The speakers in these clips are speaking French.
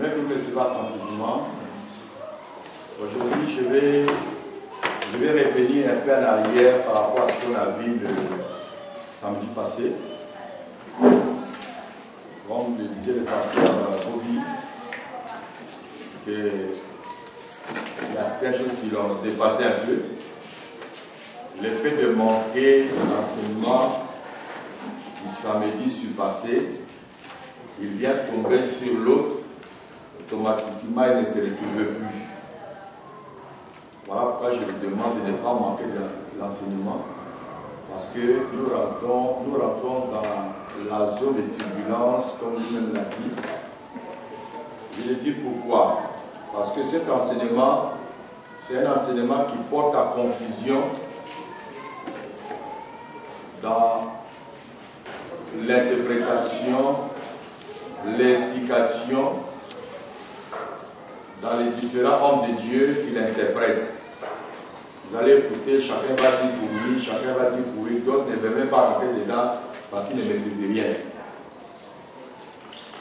J'aimerais que vous me suiviez attentivement. Aujourd'hui, je vais revenir un peu en arrière par rapport à ce qu'on a vu le samedi passé. Comme le disait le pasteur Bobby, qu'il y a certaines choses qui l'ont dépassé un peu. Le fait de manquer l'enseignement du samedi surpassé, il vient tomber sur l'autre, automatiquement il ne se retrouve plus. Voilà pourquoi je vous demande de ne pas manquer de l'enseignement, parce que nous rentrons dans la zone de turbulence, comme lui-même l'a dit. Je le dis pourquoi? Parce que cet enseignement, c'est un enseignement qui porte à confusion dans l'interprétation, l'explication, dans les différents hommes de Dieu qui l'interprètent. Vous allez écouter, chacun va dire pour lui, chacun va dire pour lui, d'autres ne veulent même pas rentrer dedans parce qu'ils ne maîtrisent rien.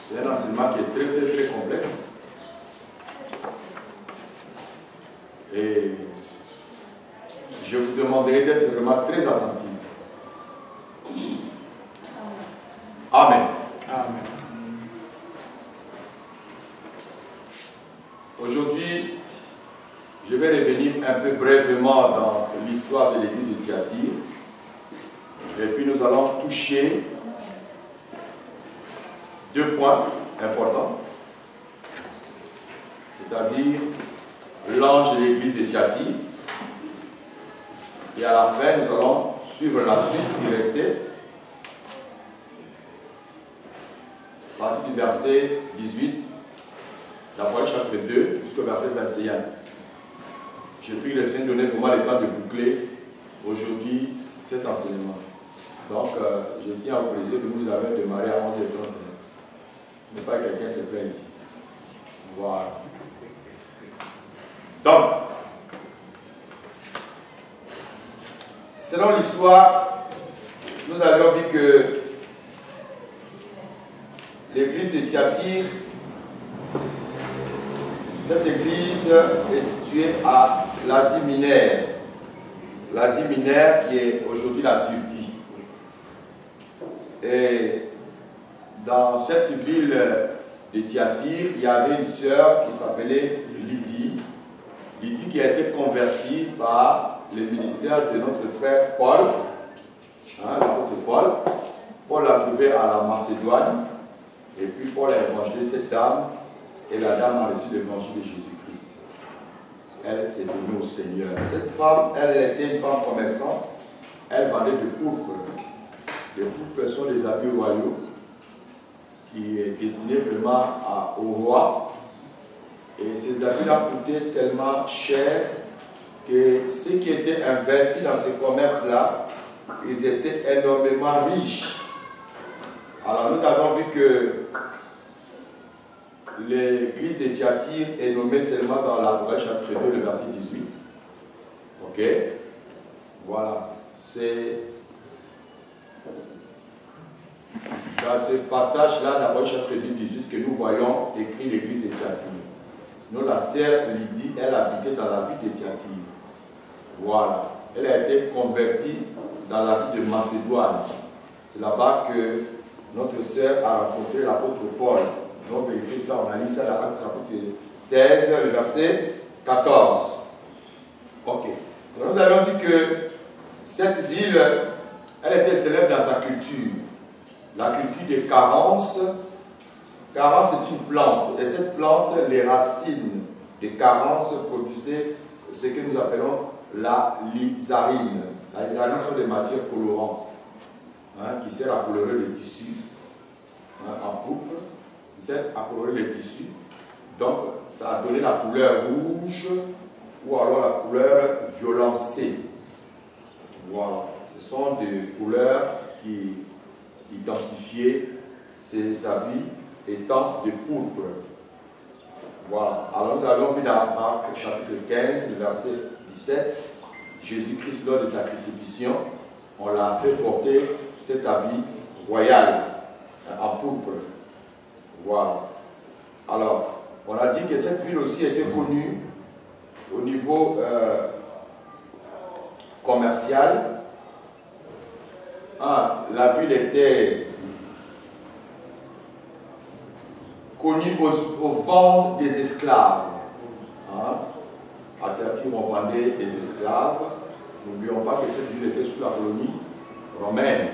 C'est un enseignement qui est très très très complexe. Et je vous demanderai d'être vraiment très attentifs. Amen. Amen. Aujourd'hui, je vais revenir un peu brièvement dans l'histoire de l'église de Thyatire. Et puis nous allons toucher deux points importants. C'est-à-dire l'ange de l'église de Thyatire. Et à la fin, nous allons suivre la suite qui restait. À partir du verset 18, d'Apocalypse chapitre 2, jusqu'au verset 21. J'ai pris le Seigneur donner vraiment le temps de boucler aujourd'hui cet enseignement. Donc, je tiens à vous préciser que nous avons démarré à 11h30. Mais pas quelqu'un se plaint ici. Voilà. Donc, selon l'histoire, nous avions vu que l'église de Thyatire, cette église est située à l'Asie mineure. L'Asie mineure qui est aujourd'hui la Turquie. Et dans cette ville de Thyatire, il y avait une sœur qui s'appelait Lydie. Lydie qui a été convertie par le ministère de notre frère Paul, l'apôtre Paul. Paul l'a trouvé à la Macédoine. Et puis Paul a évangélisé cette dame. Et la dame a reçu l'évangile de Jésus-Christ. Elle s'est donnée au Seigneur. Cette femme, elle était une femme commerçante. Elle vendait de pourpre. Les pourpres sont des habits royaux qui est destiné vraiment au roi. Et ces habits-là coûtaient tellement cher que ceux qui étaient investis dans ce commerce-là, ils étaient énormément riches. Alors nous avons vu que l'église de Thyatire est nommée seulement dans l'Apocalypse chapitre 2, le verset 18. Ok? Voilà. C'est dans ce passage-là d'Apocalypse chapitre 2, 18 que nous voyons écrit l'église de Thyatire. Sinon, la sœur Lydie, elle habitait dans la ville de Thyatire. Voilà. Elle a été convertie dans la ville de Macédoine. C'est là-bas que notre sœur a rencontré l'apôtre Paul. Nous avons vérifié ça, on a lu ça dans Actes chapitre 16, le verset 14. Ok. Alors nous avons dit que cette ville, elle était célèbre dans sa culture. La culture de Carence. Carence c'est une plante. Et cette plante, les racines de Carence produisaient ce que nous appelons la lizarine. La lizarine sont des matières colorantes qui servent à colorer le tissu en pourpre. Qui servent à colorer les tissus. Donc, ça a donné la couleur rouge ou alors la couleur violencée. Voilà. Ce sont des couleurs qui identifiaient ces habits étant de pourpre. Voilà. Alors, nous avons vu dans Marc chapitre 15, le verset 17, Jésus-Christ, lors de sa crucifixion, on l'a fait porter cet habit royal en pourpre. Voilà. Alors, On a dit que cette ville aussi était connue au niveau commercial. La ville était connue aux ventes des esclaves. À Thyatire, on vendait des esclaves. N'oublions pas que cette ville était sous la colonie romaine.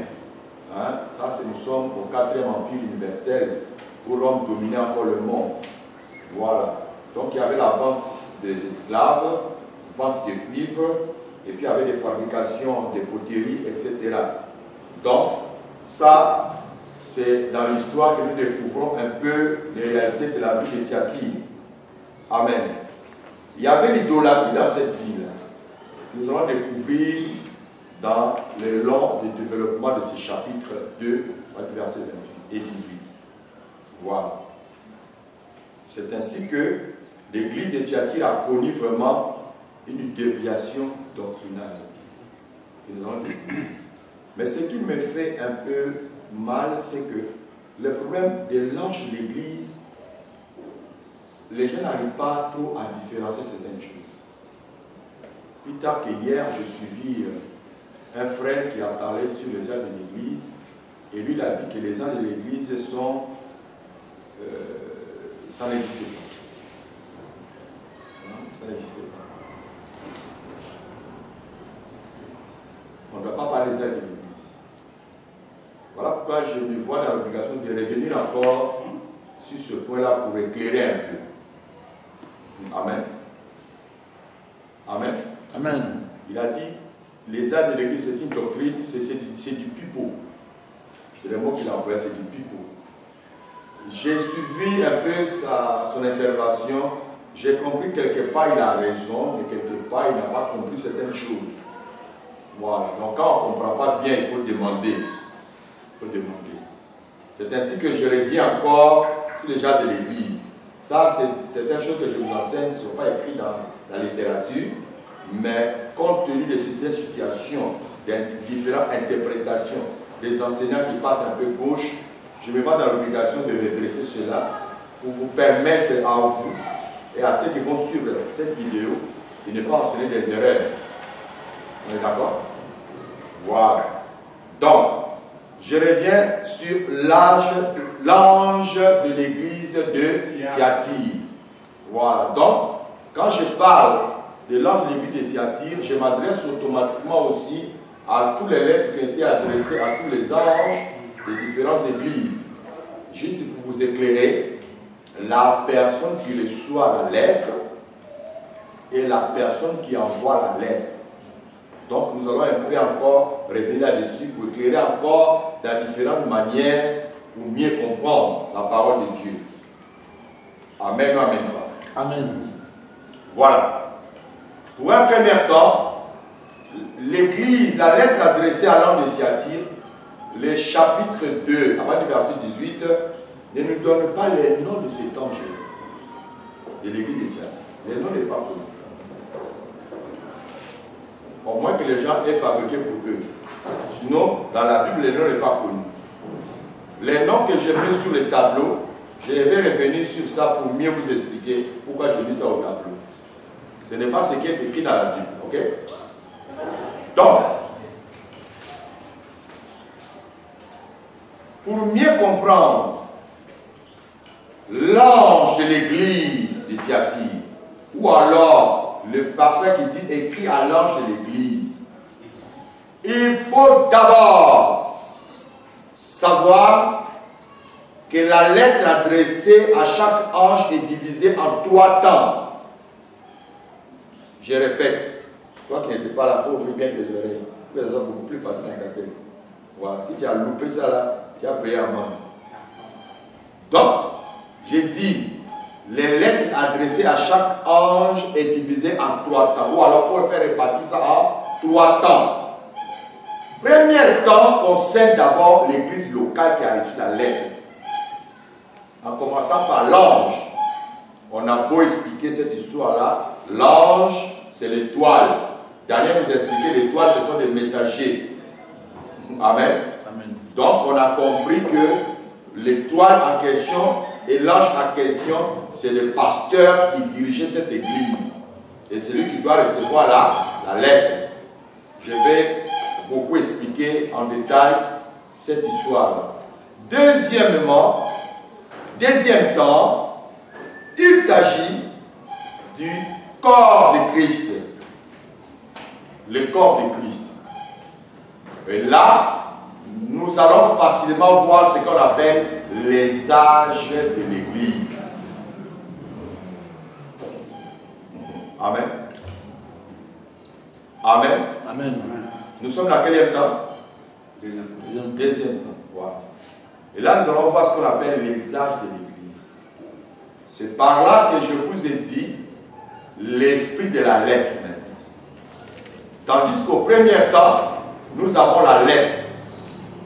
Ça, nous sommes au 4e empire universel, où Rome dominait encore le monde. Voilà. Donc il y avait la vente des esclaves, vente de cuivre, et puis il y avait des fabrications de poteries, etc. Donc, ça, c'est dans l'histoire que nous découvrons un peu les réalités de la ville de Thyatire. Amen. Il y avait l'idolâtrie dans cette ville. Nous allons découvrir dans le long du développement de ce chapitre 2, versets 28 et 18. Voilà. C'est ainsi que l'église de Thyatire a connu vraiment une déviation doctrinale. Nous allons découvrir. Mais ce qui me fait un peu mal, c'est que le problème de l'ange de l'église, les gens n'arrivent pas trop à différencier certaines choses. Plus tard qu'hier, j'ai suivi un frère qui a parlé sur les âges de l'église, et lui il a dit que les âges de l'église sont ça n'existe pas. Ça n'existe pas. On ne doit pas parler des âges de l'église. Voilà pourquoi je me vois dans l'obligation de revenir encore sur ce point-là pour éclairer un peu. Amen. Amen. Amen. Il a dit, les âges de l'église, c'est une doctrine, c'est du pipeau. C'est le mot qu'il a employé, c'est du pipeau. J'ai suivi un peu son intervention. J'ai compris que quelque part il a raison, mais quelque part il n'a pas compris certaines choses. Voilà. Donc quand on ne comprend pas bien, il faut demander. Il faut demander. C'est ainsi que je reviens encore sur les gens de l'église. Ça, c'est certaines choses que je vous enseigne ne sont pas écrites dans la littérature, mais compte tenu de certaines situations, des différentes interprétations, des enseignants qui passent un peu gauche, je me vois dans l'obligation de redresser cela pour vous permettre à vous et à ceux qui vont suivre cette vidéo de ne pas enseigner des erreurs. On est d'accord? Voilà. Donc, je reviens sur l'ange de l'église de Thyatire. Voilà. Donc, quand je parle de l'ange de l'église de Thyatire, je m'adresse automatiquement aussi à toutes les lettres qui ont été adressées à tous les anges des différentes églises. Juste pour vous éclairer, la personne qui reçoit la lettre et la personne qui envoie la lettre. Donc nous allons un peu encore revenir là-dessus pour éclairer encore dans différentes manières pour mieux comprendre la parole de Dieu. Amen, amen. Amen. Voilà. Pour un premier temps, l'église, la lettre adressée à l'ange de Thyatire, le chapitre 2, avant du verset 18, ne nous donne pas les noms de cet ange de l'église de Thyatire. Les noms n'est pas connu. Au moins que les gens aient fabriqué pour eux. Sinon, dans la Bible, les noms n'est pas connu. Les noms que j'ai mis sur le tableau, je vais revenir sur ça pour mieux vous expliquer pourquoi je dis ça au tableau. Ce n'est pas ce qui est écrit dans la Bible, ok? Donc, pour mieux comprendre l'ange de l'église de Thyatire, ou alors le passage qui dit écrit à l'ange de l'église, il faut d'abord savoir que la lettre adressée à chaque ange est divisée en 3 temps. Je répète, toi qui n'étais pas là, il faut ouvrir bien tes oreilles. C'est beaucoup plus facile à capter. Voilà, si tu as loupé ça là, tu as payé amende. Donc, j'ai dit, les lettres adressées à chaque ange est divisée en 3 temps. Ou alors, il faut faire répartir ça en 3 temps. Premier temps concerne d'abord l'église locale qui a reçu la lettre. En commençant par l'ange. On a beau expliquer cette histoire-là. L'ange, c'est l'étoile. Daniel nous a expliqué l'étoile, ce sont des messagers. Amen. Amen. Donc, on a compris que l'étoile en question et l'ange en question, c'est le pasteur qui dirigeait cette église. Et c'est lui qui doit recevoir la lettre. Je vais beaucoup expliquer en détail cette histoire. Deuxième temps, il s'agit du corps de Christ. Le corps de Christ. Et là, nous allons facilement voir ce qu'on appelle les âges de l'Église. Amen. Amen. Amen. Nous sommes dans quel temps? Deuxième temps. Voilà. Et là, nous allons voir ce qu'on appelle les âges de l'Église. C'est par là que je vous ai dit l'esprit de la lettre. Tandis qu'au premier temps, nous avons la lettre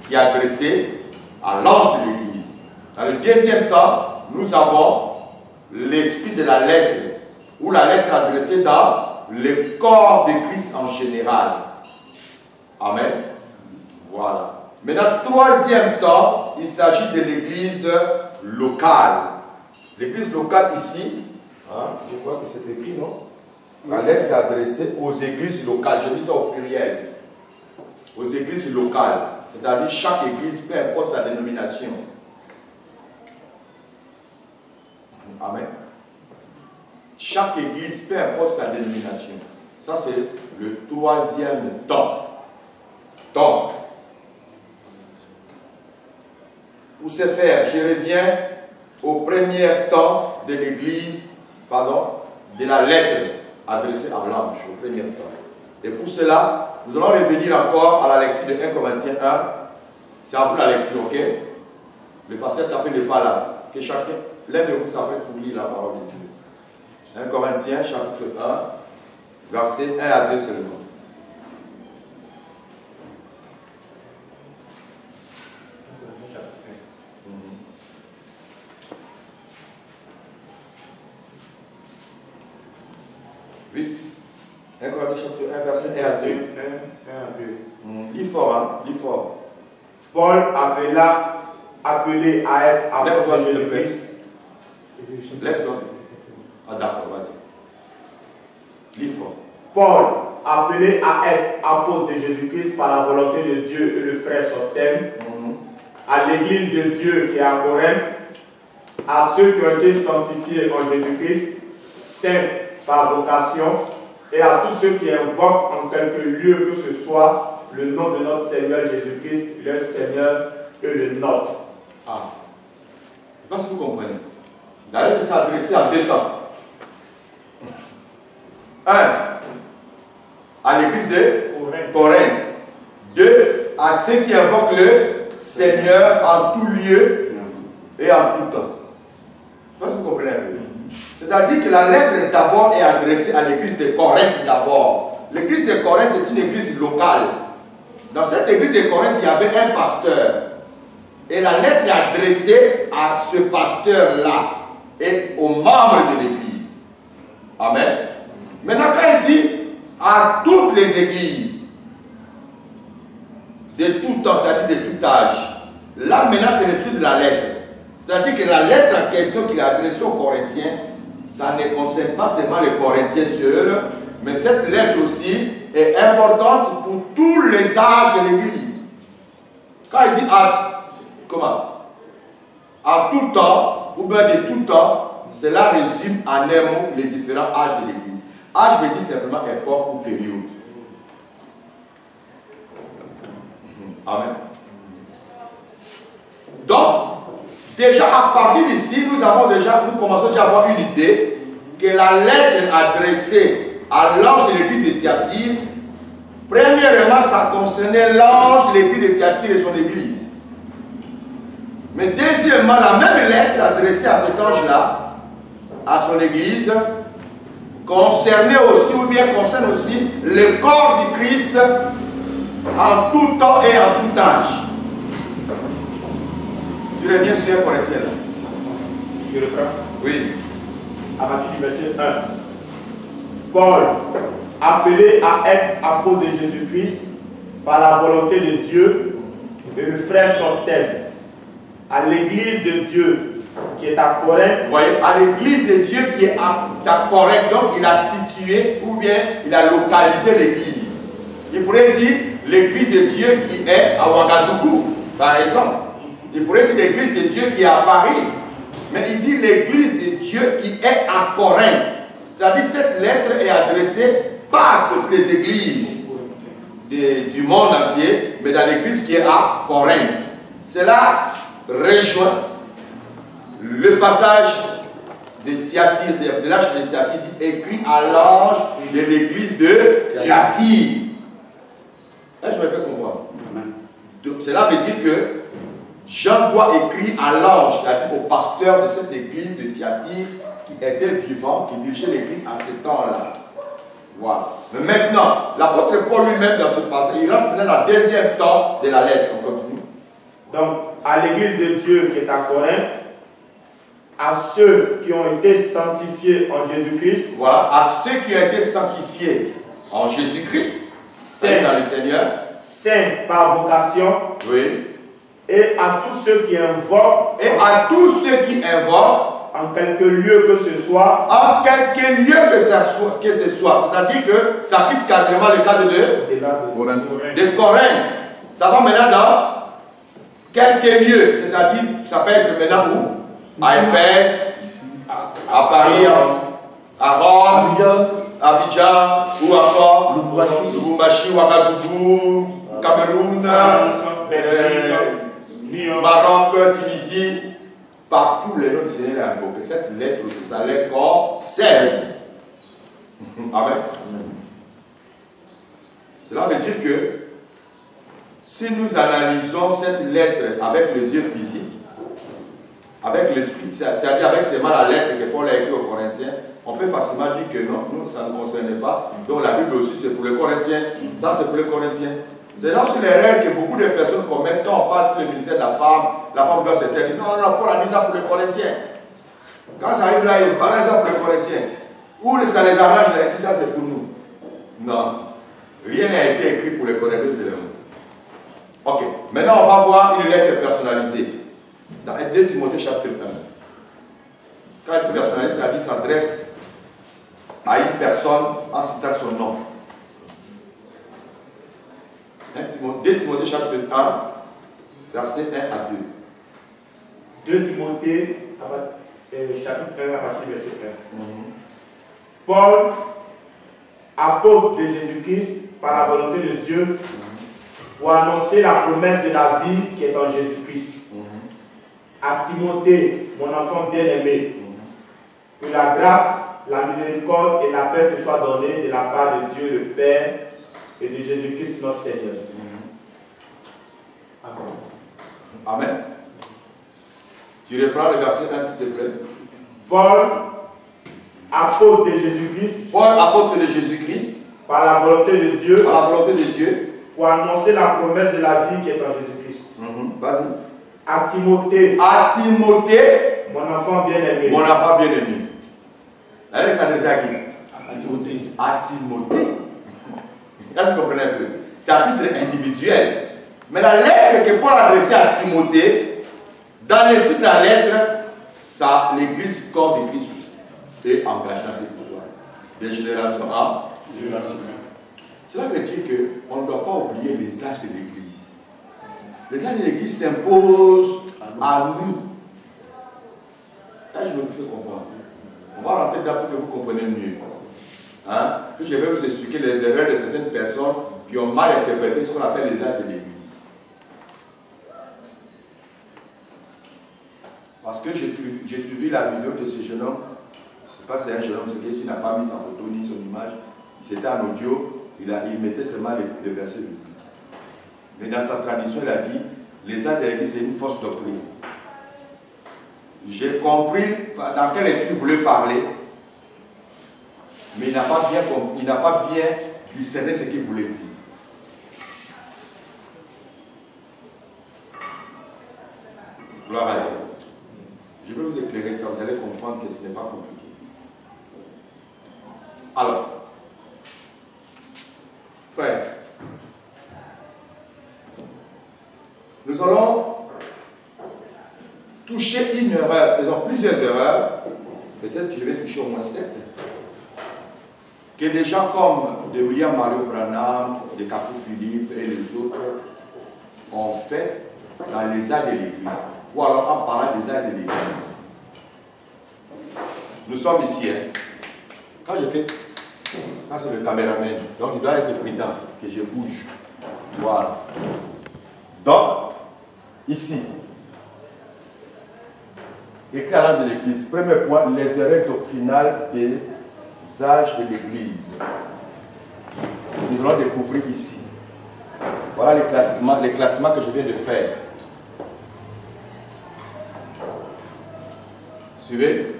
qui est adressée à l'ange de l'Église. Dans le deuxième temps, nous avons l'esprit de la lettre, ou la lettre adressée dans le corps de Christ en général. Amen. Voilà. Maintenant, troisième temps, il s'agit de l'église locale. L'église locale ici, hein, je vois que c'est écrit, non? La lettre est adressée aux églises locales. Je dis ça au pluriel. Aux églises locales. C'est-à-dire chaque église, peu importe sa dénomination. Amen. Chaque église, peu importe sa dénomination. Ça, c'est le troisième temps. Donc, pour ce faire, je reviens au premier temps de l'église, de la lettre adressée à l'ange, au premier temps. Et pour cela, nous allons revenir encore à la lecture de 1 Corinthiens 1. C'est à vous la lecture, ok? Le pasteur tapé n'est pas là. Que chacun, l'un de vous s'appelle pour lire la parole de Dieu. 1 Corinthiens chapitre 1, versets 1 à 2 seulement. Vite. 1 Corinthiens chapitre 1, verset 1 à 2. 1 à 2. Lis fort, hein? Lis fort. Paul appelé à être apôtre de Jésus-Christ. Lève-toi. Ah d'accord, vas-y. Lis fort. Paul, appelé à être apôtre de Jésus-Christ par la volonté de Dieu et le frère Sosthène, à l'église de Dieu qui est à Corinthe, à ceux qui ont été sanctifiés en Jésus-Christ, saints par vocation, et à tous ceux qui invoquent en quelque lieu que ce soit le nom de notre Seigneur Jésus-Christ, le Seigneur et le nôtre. Ah. Je ne sais pas si vous comprenez. La lettre s'adressait à deux temps. Un, à l'église de Corinthe. Deux, à ceux qui invoquent le Seigneur en tout lieu et en tout temps. Je ne sais pas si vous comprenez. C'est-à-dire que la lettre d'abord est adressée à l'église de Corinthe d'abord. L'église de Corinthe est une église locale. Dans cette église de Corinthe, il y avait un pasteur. Et la lettre est adressée à ce pasteur-là et aux membres de l'église. Amen. Maintenant, quand il dit à toutes les églises, de tout temps, c'est-à-dire de tout âge, là maintenant c'est l'esprit de la lettre. C'est-à-dire que la lettre en question qu'il a adressée aux Corinthiens, ça ne concerne pas seulement les Corinthiens seuls, mais cette lettre aussi est importante pour tous les âges de l'église. Quand il dit à tout temps, ou bien de tout temps, cela résume en un mot les différents âges de l'église. Âge veut dire simplement époque ou période. Amen. Donc, déjà à partir d'ici, nous commençons déjà à avoir une idée que la lettre adressée à l'ange de l'église de Thyatire, premièrement, ça concernait l'ange de l'église de Thyatire et son église. Mais deuxièmement, la même lettre adressée à cet ange-là, à son église, concerne aussi le corps du Christ en tout temps et en tout âge. Tu reviens sur 1 Corinthiens là. Je reprends. Oui. À partir du verset 1. Paul, appelé à être apôtre de Jésus-Christ par la volonté de Dieu, et le frère Sosthène, à l'église de Dieu qui est à Corinthe. Vous voyez, à l'église de Dieu qui est à Corinthe, donc il a situé ou bien il a localisé l'église. Il pourrait dire l'église de Dieu qui est à Ouagadougou, par exemple. Il pourrait dire l'église de Dieu qui est à Paris. Mais il dit l'église de Dieu qui est à Corinthe. C'est-à-dire cette lettre est adressée pas à toutes les églises du monde entier, mais dans l'église qui est à Corinthe. Cela rejoint le passage de Thyatire, de l'âge de Thyatire, dit écrit à l'ange de l'église de Thyatire. Là, je me fais comprendre. Donc, cela veut dire que Jean doit écrire à l'ange, c'est-à-dire au pasteur de cette église de Thyatire qui était vivant, qui dirigeait l'église à ce temps-là. Voilà. Mais maintenant, l'apôtre Paul lui-même dans ce passage, il rentre maintenant dans le deuxième temps de la lettre. On continue. Donc, à l'église de Dieu qui est à Corinthe, à ceux qui ont été sanctifiés en Jésus-Christ. Voilà, à ceux qui ont été sanctifiés en Jésus-Christ, saints dans le Seigneur. Saints par vocation. Oui. Et à tous ceux qui invoquent. Et à tous ceux qui invoquent. En quelque lieu que ce soit. En quelque lieu que ce soit. C'est-à-dire que ça quitte carrément le cadre de Corinthe. Ça va maintenant dans quelques lieux. C'est-à-dire, ça peut être maintenant où? À Éphèse, à Paris, à Rome, Abidjan, ou encore Lubumbashi, Ouagadougou, Cameroun, Maroc, Tunisie. Partout les noms du Seigneur est invoqué. Cette lettre, c'est sa lettre concerne. Amen. Cela veut dire que si nous analysons cette lettre avec les yeux physiques, avec l'esprit, c'est-à-dire avec seulement la lettre que Paul a écrite aux Corinthiens, on peut facilement dire que non, nous, ça ne nous concerne pas. Donc la Bible aussi, c'est pour les Corinthiens. Ça, c'est pour les Corinthiens. C'est dans l'erreur que beaucoup de personnes commettent quand on passe sur le ministère de la femme doit se taire. Non, non, Paul a dit ça pour les Corinthiens. Quand ça arrive là, il parle ça pour les Corinthiens. Ou ça les arrange, il dit ça c'est pour nous. Non. Rien n'a été écrit pour les Corinthiens, c'est le monde. Ok. Maintenant, on va voir une lettre personnalisée. Dans 2 Timothée chapitre 1. Quand il est personnalisé, ça dit s'adresse à une personne en citant son nom. 2 Timothée chapitre 1, verset 1 à 2. 2 Timothée chapitre 1 à partir du verset 1. Paul, apôtre de Jésus-Christ, par la volonté de Dieu, pour annoncer la promesse de la vie qui est en Jésus-Christ. À Timothée, mon enfant bien-aimé, que la grâce, la miséricorde et la paix te soient données de la part de Dieu le Père et de Jésus-Christ notre Seigneur. Amen. Amen. Tu reprends le verset 1 s'il te plaît. Paul, apôtre de Jésus-Christ. Paul, apôtre de Jésus-Christ. Par la volonté de Dieu. Par la volonté de Dieu. Pour annoncer la promesse de la vie qui est en Jésus-Christ. Vas-y. À Timothée. À Timothée. Mon enfant bien-aimé. Mon enfant bien-aimé. Allez s'adresser à qui? À Timothée. À Timothée. Là, vous comprenez un peu. C'est à titre individuel. Mais la lettre que Paul a adressée à Timothée, dans l'esprit de la lettre, ça, l'église corps de Christ est engagée dans cette histoire. De génération en génération. Cela veut dire qu'on ne doit pas oublier les âges de l'église. Les âges de l'église s'imposent à nous. Là, je me fais comprendre. On va rentrer dedans pour que vous compreniez mieux. Hein? Puis je vais vous expliquer les erreurs de certaines personnes qui ont mal interprété ce qu'on appelle les âges de l'église. Parce que j'ai suivi la vidéo de ce jeune homme. Je ne sais pas si c'est un jeune homme, c'est qu'il n'a pas mis sa photo ni son image. C'était en audio, il mettait seulement les versets bibliques. Mais dans sa tradition, il a dit, les âges de l'église, c'est une fausse doctrine. J'ai compris dans quel esprit il voulait parler, mais il n'a pas bien discerné ce qu'il voulait dire. Gloire à Dieu. Je vais vous éclairer ça, vous allez comprendre que ce n'est pas compliqué. Alors, frère, nous allons toucher une erreur, faisant plusieurs erreurs, peut-être que je vais toucher au moins 7, que des gens comme de William Mario Branham, de Capo Philippe et les autres ont fait dans les aides de l'Église, ou alors en parlant des aides de l'Église. Nous sommes ici, hein. Quand je fais, ça c'est le caméraman, donc il doit être prudent que je bouge. Voilà. Donc, ici, écrit à l'âge de l'Église, premier point, les erreurs doctrinales des âges de l'Église. Nous allons découvrir ici. Voilà les classements que je viens de faire. Suivez.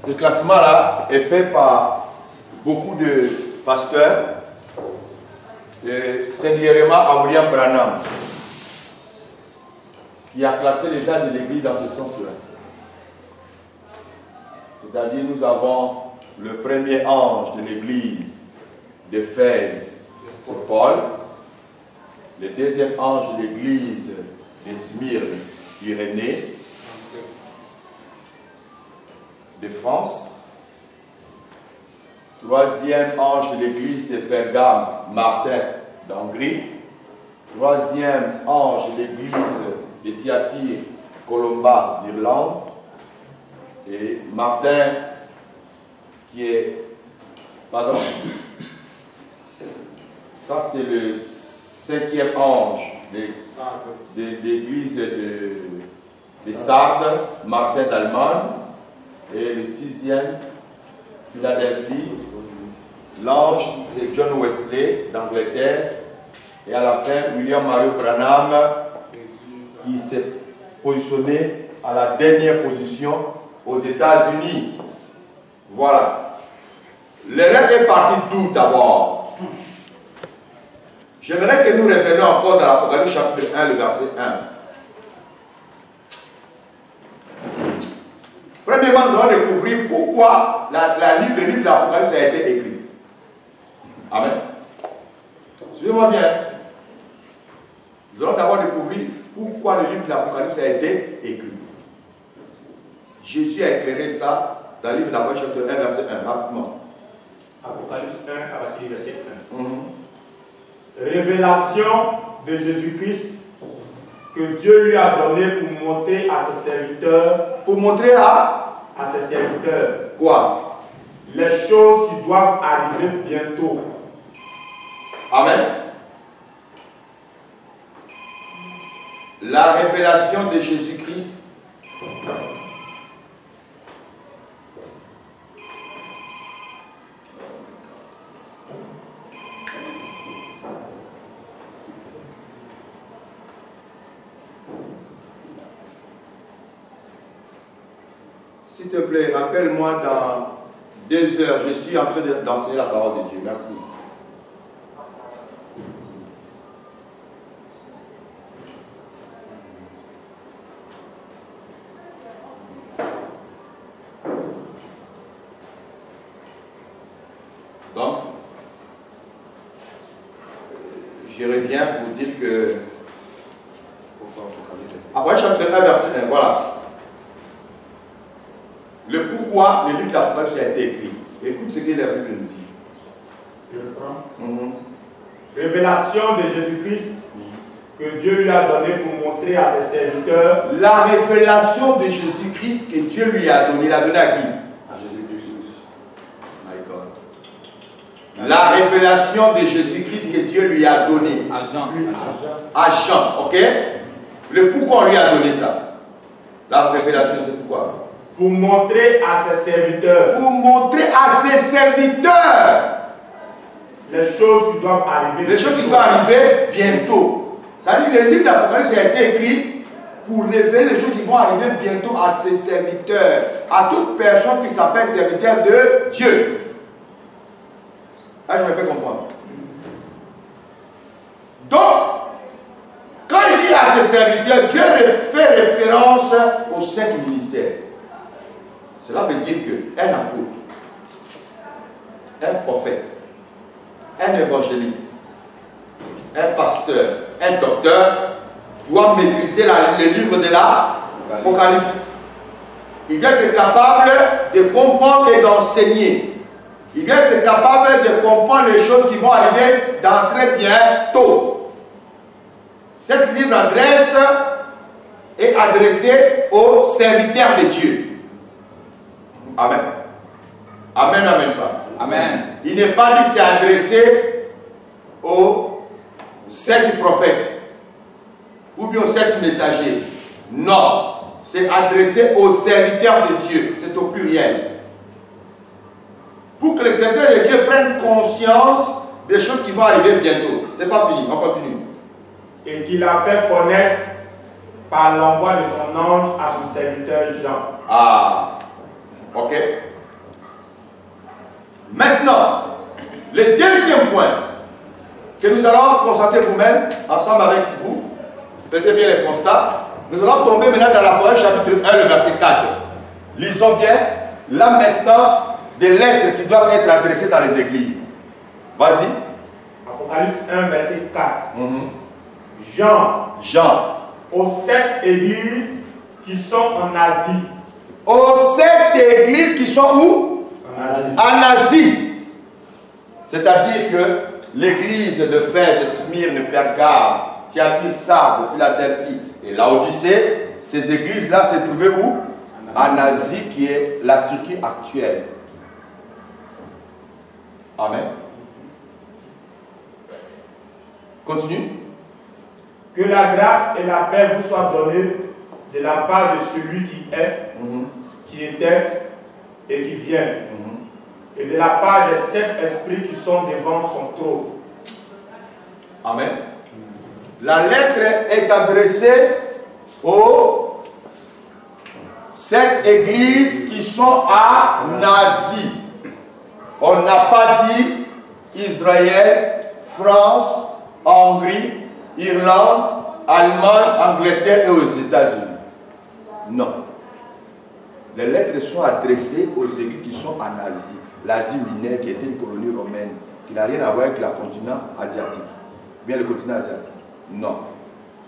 Ce classement-là est fait par beaucoup de pasteurs, singulièrement à William Branham, qui a classé les âges de l'Église dans ce sens-là. C'est-à-dire, nous avons le premier ange de l'Église d'Éphèse, c'est Paul. Le deuxième ange de l'Église de Smyrne, Irénée, de France. Troisième ange de l'Église de Pergame, Martin d'Hongrie. Troisième ange de l'Église de Thyatire, Colomba d'Irlande. Et Martin, qui est, pardon, ça c'est le cinquième ange de l'église de Sardes, Martin d'Allemagne. Et le sixième, Philadelphie, l'ange c'est John Wesley d'Angleterre. Et à la fin, William Mario Branham, qui s'est positionné à la dernière position aux États-Unis. Voilà. L'erreur est partie d'où d'abord? J'aimerais que nous revenions encore dans l'Apocalypse chapitre 1, le verset 1. Premièrement, nous allons découvrir pourquoi le livre de l'Apocalypse a été écrit. Amen. Suivez-moi bien. Nous allons d'abord découvrir pourquoi le livre de l'Apocalypse a été écrit. Jésus a éclairé ça dans le livre de l'Apocalypse chapitre 1, verset 1, rapidement. Apocalypse 1, à partir du verset 1. Révélation de Jésus-Christ que Dieu lui a donné pour montrer à ses serviteurs. Pour montrer à ses serviteurs. Quoi? Les choses qui doivent arriver bientôt. Amen. La révélation de Jésus-Christ. S'il te plaît, rappelle-moi dans 2 heures, je suis en train d'enseigner la parole de Dieu. Merci. Donc, je reviens pour dire que... Après, chapitre 1, verset 1, voilà. Le pourquoi le livre de l'Apocalypse a été écrit. Écoute ce que la Bible nous dit. Je le prends. Révélation de Jésus-Christ que Dieu lui a donné pour montrer à ses serviteurs. La révélation de Jésus-Christ que Dieu lui a donné. Il a donné à qui? À Jésus-Christ. My God. La révélation de Jésus-Christ que Dieu lui a donné. À Jean. À Jean, ok? Le pourquoi on lui a donné ça? La révélation, c'est pourquoi? Pour montrer à ses serviteurs. Pour montrer à ses serviteurs. Les choses qui doivent arriver. Les choses qui doivent arriver bientôt. Ça veut dire que le livre d'Apocalypse a été écrit pour révéler les choses qui vont arriver bientôt à ses serviteurs. À toute personne qui s'appelle serviteur de Dieu. Là, je me fais comprendre. Donc, quand il dit à ses serviteurs, Dieu fait référence aux 5 ministères. Cela veut dire qu'un apôtre, un prophète, un évangéliste, un pasteur, un docteur doit maîtriser le livre de l'Apocalypse. Il doit être capable de comprendre et d'enseigner. Il doit être capable de comprendre les choses qui vont arriver dans très bientôt. Cet livre est adressé aux serviteurs de Dieu. Amen. Amen, amen, pas. Amen. Il n'est pas dit c'est adressé aux 7 prophètes ou bien aux 7 messagers. Non, c'est adressé aux serviteurs de Dieu. C'est au pluriel. Pour que les serviteurs de Dieu prennent conscience des choses qui vont arriver bientôt. C'est pas fini, on continue. Et qu'il a fait connaître par l'envoi de son ange à son serviteur Jean. Ah, ok. Maintenant, le deuxième point que nous allons constater vous-même, ensemble avec vous, faisez bien les constats. Nous allons tomber maintenant dans l'Apocalypse chapitre 1, le verset 4. Lisons bien, là maintenant, des lettres qui doivent être adressées dans les églises. Vas-y. Apocalypse 1, verset 4. Jean, aux 7 églises qui sont en Asie. Aux 7 églises qui sont où? En Asie. C'est-à-dire que l'église de Fès, de Smyrne, Pergame, Thyatire, Sardes, Philadelphie et Laodicée, ces églises-là se trouvaient où? En Asie, qui est la Turquie actuelle. Amen. Continue. Que la grâce et la paix vous soient données de la part de celui qui est, qui était et qui vient, et de la part des 7 esprits qui sont devant son trône. Amen. La lettre est adressée aux 7 églises qui sont en Asie. On n'a pas dit Israël, France, Hongrie, Irlande, Allemagne, Angleterre et aux États-Unis. Non. Les lettres sont adressées aux églises qui sont en Asie. L'Asie mineure qui était une colonie romaine, qui n'a rien à voir avec le continent asiatique. Bien le continent asiatique. Non.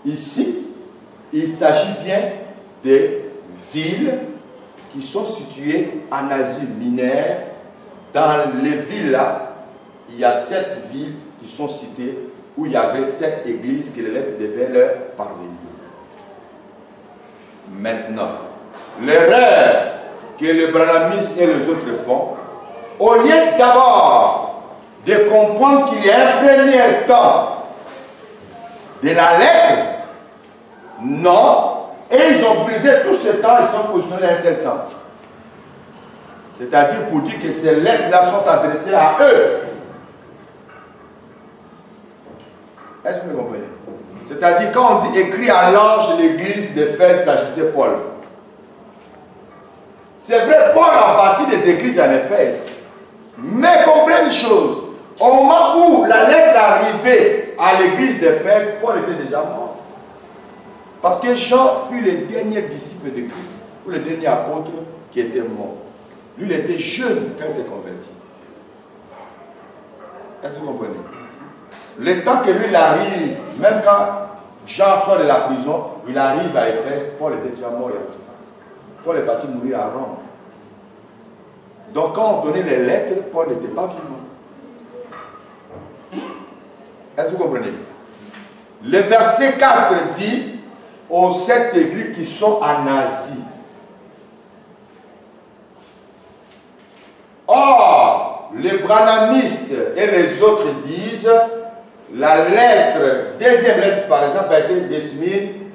Ici, il s'agit bien des villes qui sont situées en Asie mineure. Dans les villes là, il y a 7 villes qui sont citées où il y avait 7 églises que les lettres devaient leur parvenir. Maintenant, l'erreur que les brahmanistes et les autres font, au lieu d'abord de comprendre qu'il y a un premier temps de la lettre, non, et ils ont brisé tout ce temps, ils sont positionnés à un seul temps. C'est-à-dire pour dire que ces lettres-là sont adressées à eux. Est-ce que vous comprenez? C'est-à-dire quand on dit écrit à l'ange de l'église d'Éphèse, s'agissait Paul. C'est vrai, Paul a parti des églises en Éphèse. Mais comprenez une chose, au moment où la lettre arrivait à l'église d'Éphèse, Paul était déjà mort. Parce que Jean fut le dernier disciple de Christ, ou le dernier apôtre qui était mort. Lui, il était jeune quand il s'est converti. Est-ce que vous comprenez? Le temps que lui, il arrive, même quand Jean sort de la prison, il arrive à Éphèse, Paul était déjà mort. Paul est parti mourir à Rome. Donc quand on donnait les lettres, Paul n'était pas vivant. Est-ce que vous comprenez? Le verset 4 dit aux 7 églises qui sont en Asie. Or, les brahmanistes et les autres disent la lettre, deuxième lettre par exemple,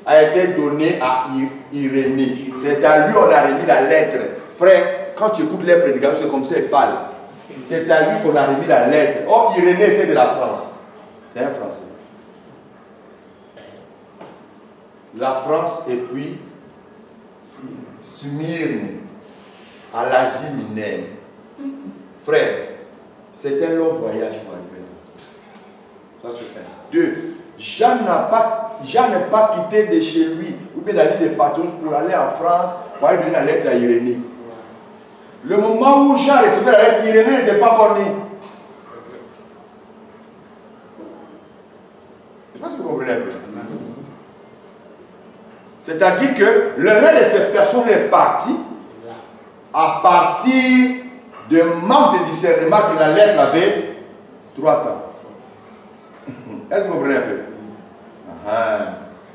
a été donnée à Irénée. C'est à lui qu'on a remis la lettre. Frère, quand tu écoutes les prédications, c'est comme ça il parle. C'est à lui qu'on a remis la lettre. Oh, Irénée était de la France. C'est un Français. La France et puis Smyrne, à l'Asie mineure. Frère, c'est un long voyage pour arriver là. Ça c'est un. 2. Jean n'a pas quitté de chez lui ou bien d'aller de Patmos pour aller en France pour aller donner la lettre à Irénée. Le moment où Jean recevait la lettre, Irénée n'était pas borné. Je ne sais pas si vous comprenez un peu. C'est-à-dire que le reste de ces personnes est parti à partir d'un manque de discernement que la lettre avait 3 temps. Est-ce que vous comprenez un peu?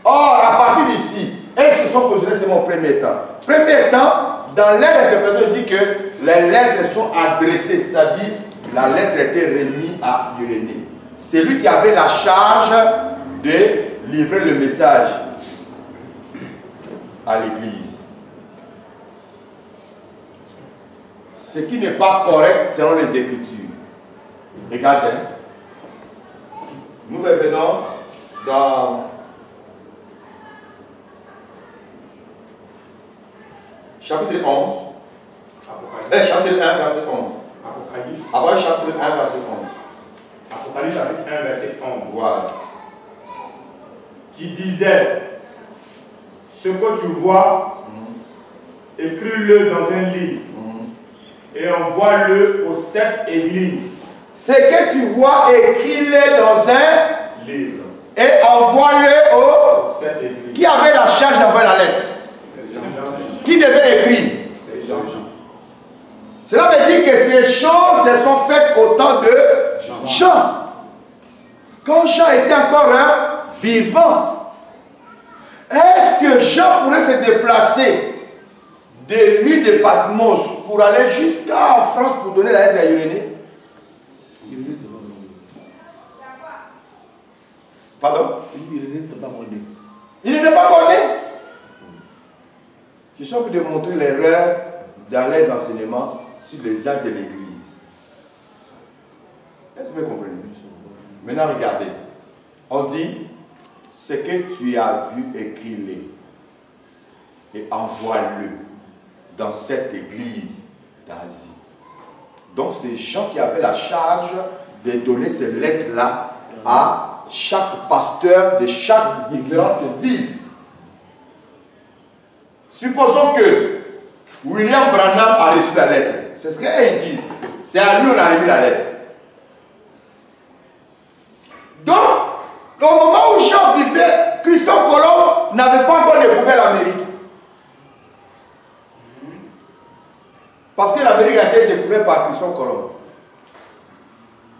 Or, à partir d'ici, elles se sont positionnées, c'est mon premier temps. Premier temps, dans l'aide d'interprétation, il dit que les lettres sont adressées, c'est-à-dire la lettre était remise à Irénée. C'est lui qui avait la charge de livrer le message à l'église. Ce qui n'est pas correct selon les Écritures. Regardez. Nous revenons dans chapitre 11. Chapitre 1, verset 11. Apocalypse. Après chapitre 1, verset 11. Apocalypse chapitre 1, verset 11. Voilà. Qui disait, ce que tu vois, écris-le dans un livre et envoie-le aux 7 églises. Ce que tu vois, écris-le dans un livre et envoie-le aux 7 églises. Qui avait la charge d'envoyer la lettre? Qui devait écrire? Cela veut dire que ces choses se sont faites au temps de Jean. Quand Jean était encore vivant, est-ce que Jean pourrait se déplacer de l'île de Patmos pour aller jusqu'à France pour donner la lettre à Irénée? Pardon? Il n'était pas connu. Je suis en train de montrer l'erreur dans les enseignements sur les actes de l'Église. Est-ce que vous comprenez? Maintenant, regardez. On dit, ce que tu as vu, écris-le et envoie-le dans cette église d'Asie. Donc, c'est Jean qui avait la charge de donner ces lettres-là à chaque pasteur de chaque différente ville. Supposons que William Branham a reçu la lettre. C'est ce qu'ils disent. C'est à lui qu'on a remis la lettre. Donc, au moment où Jean vivait, Christophe Colomb n'avait pas encore découvert l'Amérique. Parce que l'Amérique a été découverte par Christophe Colomb.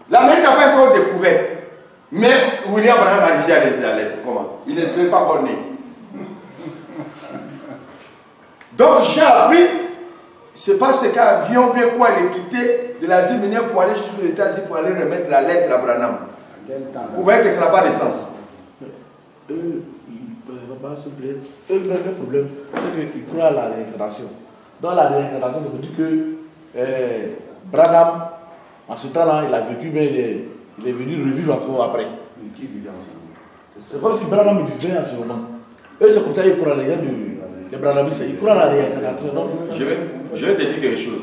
L'Amérique n'a pas été encore découverte. Mais William Branham a réussi à la lettre. Comment? Il n'était pas encore né. Donc j'ai appris, c'est pas ce qu'avion bien quoi il est quitté de l'Asie mineure pour aller sur les États-Unis pour aller remettre la lettre à Branham. Vous voyez que ça n'a pas de sens. Le problème, c'est qu'ils croient à la réincarnation. Dans la réincarnation, ça veut dire que Branham, en ce temps-là, il a vécu, mais il est venu revivre encore après. C'est comme si Branham vivait en ce moment. Eux, c'est comme ça qu'ils croient les gens des Branhamistes, ils croient à la réincarnation. Je vais te dire quelque chose.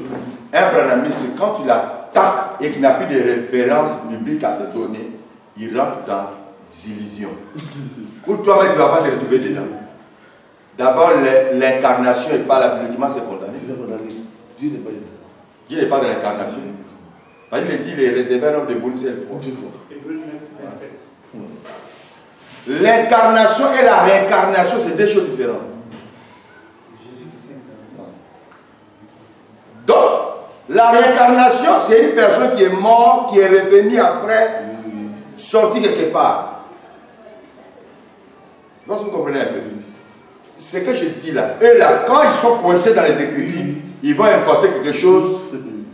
Un Branhamiste, quand tu l'attaques et qu'il n'a plus de référence biblique à te donner, il rentre dans des illusions. Ou toi-même, tu ne vas pas te retrouver dedans. D'abord, l'incarnation et pas l'appliquement, c'est condamné. Dieu n'est pas dans l'incarnation. Il dit, il est réservé un homme de bonne seule foi. L'incarnation et la réincarnation, c'est deux choses différentes. Donc, la réincarnation, c'est une personne qui est morte, qui est revenue après, sortie quelque part. Donc, vous comprenez un peu. Ce que je dis là, eux là, quand ils sont coincés dans les Écritures, ils vont inventer quelque chose,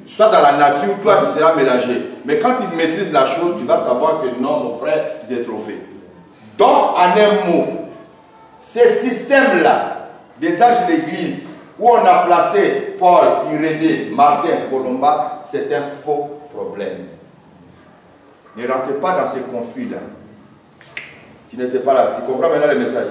soit dans la nature, toi tu seras mélangé. Mais quand ils maîtrisent la chose, tu vas savoir que non, mon frère, tu t'es trompé. Donc, en un mot, ce système-là, des âges de l'Église, où on a placé Paul, Irénée, Martin, Colomba, c'est un faux problème. Ne rentrez pas dans ces conflits-là. Tu n'étais pas là. Tu comprends maintenant le message?